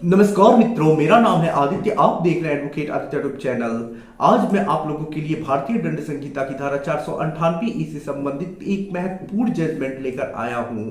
नमस्कार मित्रों, मेरा नाम है आदित्य। आप देख रहे हैं एडवोकेट आदित्य यूट्यूब चैनल। आज मैं आप लोगों के लिए भारतीय दंड संहिता की धारा 498 ई से संबंधित एक महत्वपूर्ण जजमेंट लेकर आया हूं।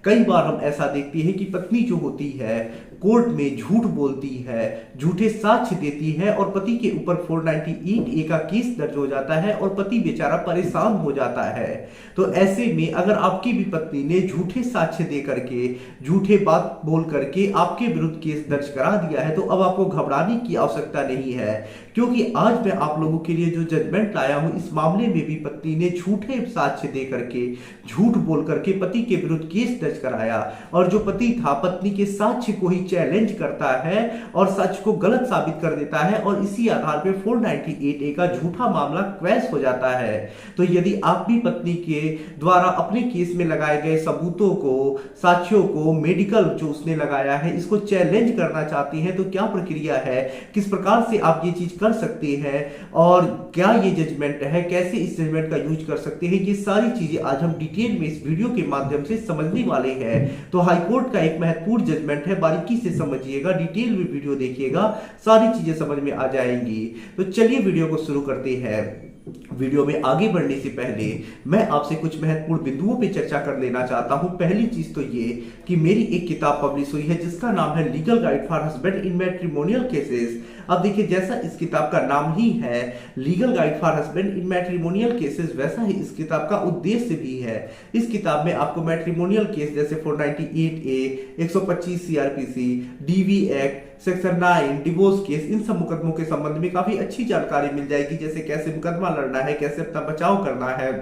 कई बार हम ऐसा देखते हैं कि पत्नी जो होती है कोर्ट में झूठ बोलती है, झूठे साक्ष्य देती है और पति के ऊपर 498 ए का केस दर्ज हो जाता है और पति बेचारा परेशान हो जाता है। तो ऐसे में अगर आपकी भी पत्नी ने झूठे साक्ष्य दे करके, झूठे बात बोल करके आपके विरुद्ध केस दर्ज करा दिया है, तो अब आपको घबराने की आवश्यकता नहीं है, क्योंकि आज मैं आप लोगों के लिए जो जजमेंट लाया हूं, इस मामले में भी पत्नी ने झूठे साक्ष्य दे करके, झूठ बोल करके पति के विरुद्ध केस दर्ज कराया और जो पति था पत्नी के साक्ष्य को ही चैलेंज करता है और सच को गलत साबित कर देता है और इसी आधार पे 498 ए का झूठा मामला क्वैश हो जाता है। तो यदि आप भी पत्नी के द्वारा अपने केस में लगाए गए सबूतों को, साक्ष्यों को, मेडिकल जो उसने लगाया है, इसको चैलेंज करना चाहती हैं, तो क्या प्रक्रिया है, किस प्रकार से आप ये चीज कर सकते हैं और क्या ये जजमेंट है, कैसे इस जजमेंट का यूज कर सकते हैं, ये सारी चीजें आज हम डिटेल में इस वीडियो के माध्यम से समझने वाले हैं। तो हाईकोर्ट का एक महत्वपूर्ण जजमेंट है, बारीकी से समझिएगा, डिटेल में वीडियो देखिएगा, सारी चीजें समझ में आ जाएंगी। तो चलिए वीडियो को शुरू करते हैं। वीडियो में आगे बढ़ने से पहले मैं आपसे कुछ महत्वपूर्ण बिंदुओं पे चर्चा कर लेना चाहता हूं। पहली चीज तो ये कि मेरी एक किताब पब्लिश हुई है जिसका नाम है legal guide for husband in matrimonial cases. अब देखिए, जैसा इस किताब का नाम ही है legal guide for husband in matrimonial cases, वैसा ही इस किताब का उद्देश्य भी है। इस किताब में आपको मैट्रिमोनियल केस जैसे 498 A, 125 CrPC, DV act, section 9 divorce case, इन सब मुकदमों के संबंध में काफी अच्छी जानकारी मिल जाएगी, जैसे कैसे मुकदमा लड़ना है, कैसे अपना बचाव करना है,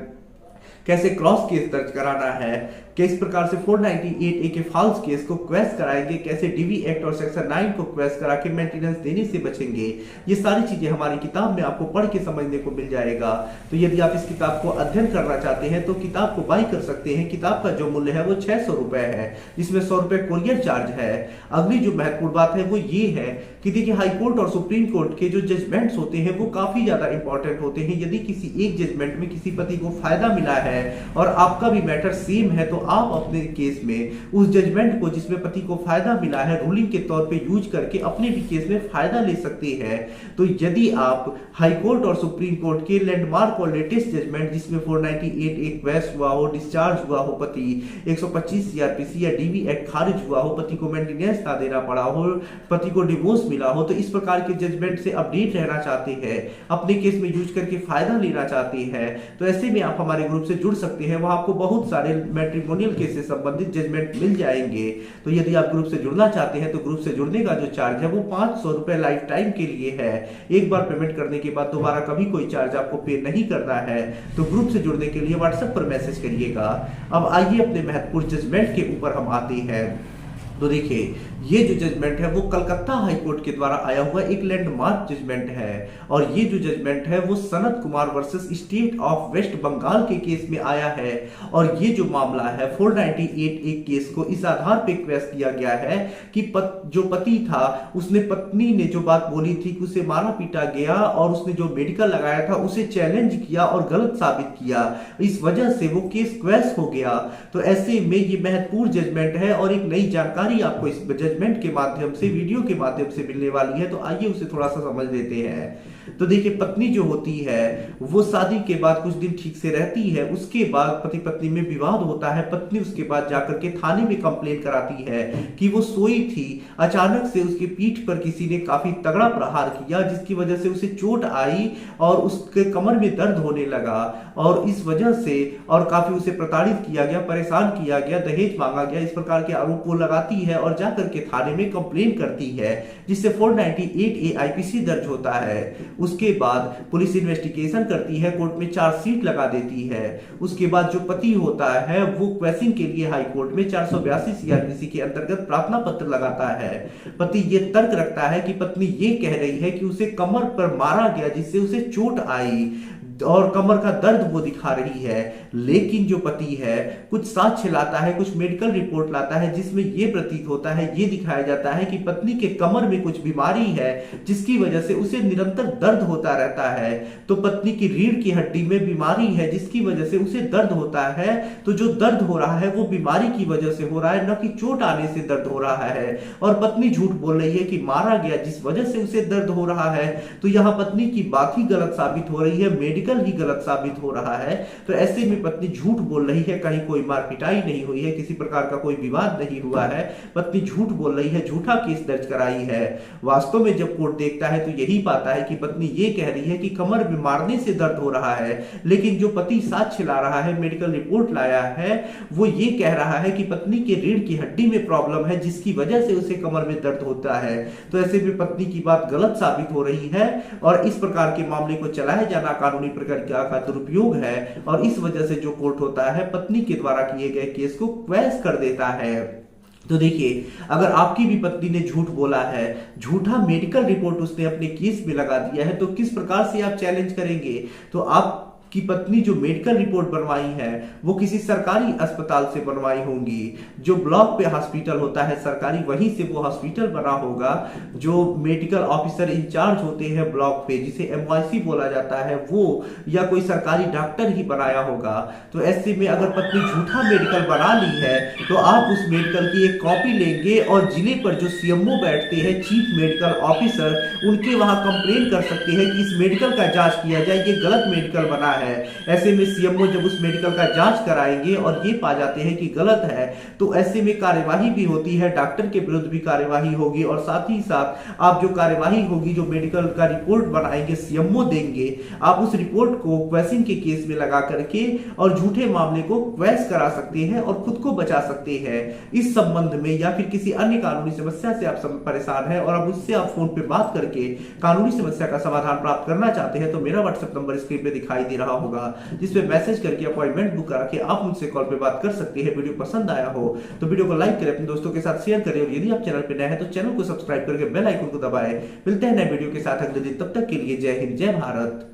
कैसे क्रॉस केस दर्ज कराना है, किस प्रकार से 498 ए के फॉल्स केस को क्वेश कराएंगे, कैसे डीवी एक्ट और सेक्शन 9 को क्वेश करा के मेंटेनेंस देने से बचेंगे। ये सारी चीजें हमारी किताब में आपको पढ़ के समझने को मिल जाएगा। तो यदि आप इस किताब को अध्ययन करना चाहते हैं तो किताब को बाई कर सकते हैं। किताब का जो मूल्य है वो 600 रुपए है, जिसमें 100 रुपए कोरियर चार्ज है। अगली जो महत्वपूर्ण बात है वो ये है कि देखिए, हाईकोर्ट और सुप्रीम कोर्ट के जो जजमेंट्स होते हैं वो काफी ज्यादा इंपॉर्टेंट होते हैं। यदि किसी एक जजमेंट में किसी पति को फायदा मिला है और आपका भी मैटर सेम है, तो आप अपने केस में उस जजमेंट को जिसमें पति को फायदा मिला है रूलिंग के तौर पे यूज करके अपने भी केस में फायदा ले सकते हैं। तो यदि आप हाई कोर्ट और सुप्रीम कोर्ट के लैंडमार्क और लेटेस्ट जजमेंट जिसमें 498 एक क्वेश हुआ हो, डिस्चार्ज हुआ हो पति, 125 सीआरपीसी या डीवी एक्ट खारिज हुआ हो, पति को मेंटेनेंस ना देना पड़ा हो, पति को डिवोर्स मिला हो, तो इस प्रकार के जजमेंट से अपडेट रहना चाहते हैं, अपने केस में यूज करके फायदा लेना चाहते हैं, तो ऐसे में आप हमारे ग्रुप से जुड़ सकते हैं। वहां आपको बहुत सारे मैट्रिमोनियल केस से संबंधित जजमेंट मिल जाएंगे। तो यदि आप ग्रुप से जुड़ना चाहते हैं तो ग्रुप से जुड़ने का जो चार्ज है वो 500 रुपए लाइफ टाइम के लिए है। एक बार पेमेंट करने के बाद दोबारा कभी कोई चार्ज आपको पे नहीं करना है। तो ग्रुप से जुड़ने के लिए व्हाट्सएप पर मैसेज करिएगा। अब आइए अपने महत्वपूर्ण जजमेंट के ऊपर हम आते हैं। तो देखिए, ये जो जजमेंट है वो कलकत्ता हाई कोर्ट के द्वारा आया हुआ एक लैंडमार्क जजमेंट है और ये जो जजमेंट है वो Sanat Kumar versus state of West Bengal के केस में आया है। और ये जो मामला है 498 एक केस को इस आधार पे क्वेश किया गया है कि जो पति था उसने पत्नी ने जो बात बोली थी कि उसे मारा पीटा गया और उसने जो मेडिकल लगाया था उसे चैलेंज किया और गलत साबित किया, इस वजह से वो केस क्वेश हो गया। तो ऐसे में ये महत्वपूर्ण जजमेंट है और एक नई जानकारी आपको इस जजमेंट के माध्यम से, वीडियो के माध्यम से मिलने वाली है। तो आइए उसे थोड़ा सा समझ लेते हैं। तो देखिए, पत्नी जो होती है वो शादी के बाद कुछ दिन ठीक से रहती है, उसके बाद पति पत्नी में विवाद होता है। पत्नी उसके बाद जाकर के थाने में कंप्लेन कराती है कि वो सोई थी, अचानक से उसके पीठ पर किसी ने काफी तगड़ा प्रहार किया जिसकी वजह से उसे चोट आई और उसके कमर में दर्द होने लगा और इस वजह से और काफी उसे प्रताड़ित किया गया, परेशान किया गया, दहेज मांगा गया, इस प्रकार के आरोप वो लगाती है और जाकर के थाने में कंप्लेन करती है, जिससे 498 ए आईपीसी दर्ज होता है। उसके बाद पुलिस इन्वेस्टिगेशन करती है, कोर्ट में चार्जशीट लगा देती है। उसके बाद जो पति होता है वो क्वेश्चन के लिए हाई कोर्ट में 482 सीआरपीसी के अंतर्गत प्रार्थना पत्र लगाता है। पति ये तर्क रखता है कि पत्नी ये कह रही है कि उसे कमर पर मारा गया जिससे उसे चोट आई और कमर का दर्द वो दिखा रही है, लेकिन जो पति है कुछ साक्ष्य लाता है, कुछ मेडिकल रिपोर्ट लाता है जिसमें यह प्रतीत होता है, ये दिखाया जाता है कि पत्नी के कमर में कुछ बीमारी है जिसकी वजह से उसे निरंतर दर्द होता रहता है। तो पत्नी की रीढ़ की हड्डी में बीमारी है जिसकी वजह से उसे दर्द होता है। तो जो दर्द हो रहा है वो बीमारी की वजह से हो रहा है, न कि चोट आने से दर्द हो रहा है। और पत्नी झूठ बोल रही है कि मारा गया जिस वजह से उसे दर्द हो रहा है। तो यहां पत्नी की बात ही गलत साबित हो रही है, मेडिकल ही गलत साबित हो रहा है। तो ऐसे में पत्नी झूठ बोल रही है, कहीं कोई मार पिटाई नहीं हुई है, किसी प्रकार का कोई विवाद नहीं हुआ है, पत्नी झूठ बोल रही है, झूठा केस दर्ज कराई है। वास्तव में जब कोर्ट देखता है तो यही पाता है कि पत्नी ये कह रही है कि कमर में मारने से दर्द हो रहा है, लेकिन जो पति साक्ष्य ला रहा है, मेडिकल रिपोर्ट लाया है, वो ये कह रहा है कि पत्नी के रीढ़ की हड्डी में प्रॉब्लम है जिसकी वजह से उसे कमर में दर्द होता है। तो ऐसे में पत्नी की बात गलत साबित हो रही है और इस प्रकार के मामले को चलाए जाना कानूनी प्रक्रिया का दुरुपयोग है और इस वजह से जो कोर्ट होता है पत्नी के द्वारा किए गए केस को क्वैश कर देता है। तो देखिए, अगर आपकी भी पत्नी ने झूठ बोला है, झूठा मेडिकल रिपोर्ट उसने अपने केस में लगा दिया है, तो किस प्रकार से आप चैलेंज करेंगे? तो आप की पत्नी जो मेडिकल रिपोर्ट बनवाई है वो किसी सरकारी अस्पताल से बनवाई होंगी, जो ब्लॉक पे हॉस्पिटल होता है सरकारी, वहीं से वो हॉस्पिटल बना होगा। जो मेडिकल ऑफिसर इंचार्ज होते हैं ब्लॉक पे, जिसे एमवाईसी बोला जाता है, वो या कोई सरकारी डॉक्टर ही बनाया होगा। तो ऐसे में अगर पत्नी झूठा मेडिकल बना ली है तो आप उस मेडिकल की एक कॉपी लेंगे और जिले पर जो सीएमओ बैठते हैं, चीफ मेडिकल ऑफिसर, उनके वहां कंप्लेन कर सकते हैं कि इस मेडिकल का जांच किया जाए, ये गलत मेडिकल बना है। ऐसे में सीएमओ जब उस मेडिकल का जांच कराएंगे और ये पा जाते हैं कि गलत है, तो ऐसे में कार्यवाही भी होती है, डॉक्टर के विरुद्ध भी कार्यवाही होगी और साथ ही साथ आप जो कार्यवाही होगी, जो मेडिकल का रिपोर्ट बनाएंगे, सीएमओ देंगे, आप उस रिपोर्ट को क्वैशिंग के केस में लगा करके और झूठे मामले को क्वैश करा सकते हैं और खुद को बचा सकते हैं। इस संबंध में या फिर किसी अन्य कानूनी समस्या से आप सब परेशान है और अब उससे आप फोन पे बात करके कानूनी समस्या का समाधान प्राप्त करना चाहते हैं, तो मेरा व्हाट्सएप नंबर स्क्रीन पे दिखाई दे रहा होगा, जिसपे मैसेज करके अपॉइंटमेंट बुक करा के आप मुझसे कॉल पे बात कर सकते हैं। वीडियो पसंद आया हो तो वीडियो को लाइक करें, अपने दोस्तों के साथ शेयर करें और यदि आप चैनल पे नए हैं तो चैनल को सब्सक्राइब करके बेल आइकन को दबाएं। मिलते हैं नए वीडियो के साथ अगले दिन, तब तक के लिए जय हिंद, जय भारत।